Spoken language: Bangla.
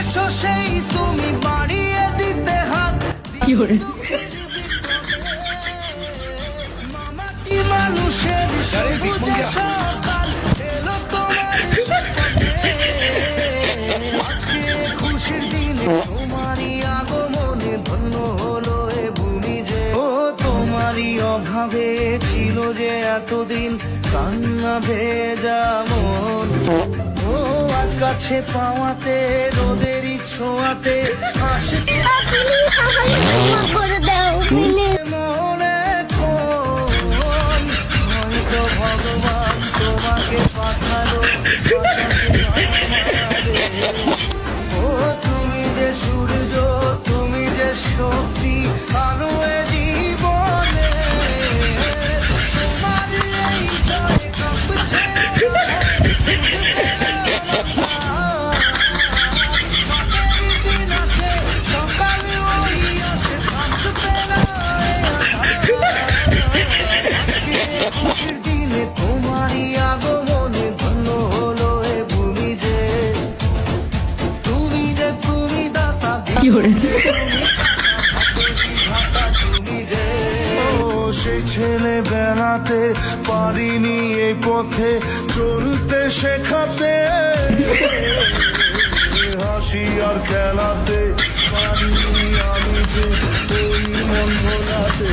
পেয়েছো সেই তুমি বাড়িয়ে দিতে হাত। মামাটি মানুষের সবুজে সকাল এলো তোমার সাথে। আজকে খুশির দিনে তোমারই আগমনে ধন্য হলো এ ভূমি যে। ও তোমারই অভাবে ছিল যে এতদিন কান্না ভেজা মন। ও আজ কাছে পাওয়াতে রোদেরই ছোঁয়াতে হাসি করে দাও মনে কোন হয়তো ভগবান তোমাকে পাঠালো ও তুমি যে সূর্য তুমি যে শক্তি আলো এ জীবনে তোমার এই জয় কাঁপছে দিন আসে সকালে ওই আসে থামতে না খুশির দিনে তোমারই আগমনে ধন্য হলো এ ভূমি যে। তুমি যে তুমি দাতা তুমি যে। ও সেই ছেলে বেড়াতে পারিনি এই পথে চলতে শেখাতে হাসি আর খেলাতে পারিনি আমি যে ওই মন ভোলাতে।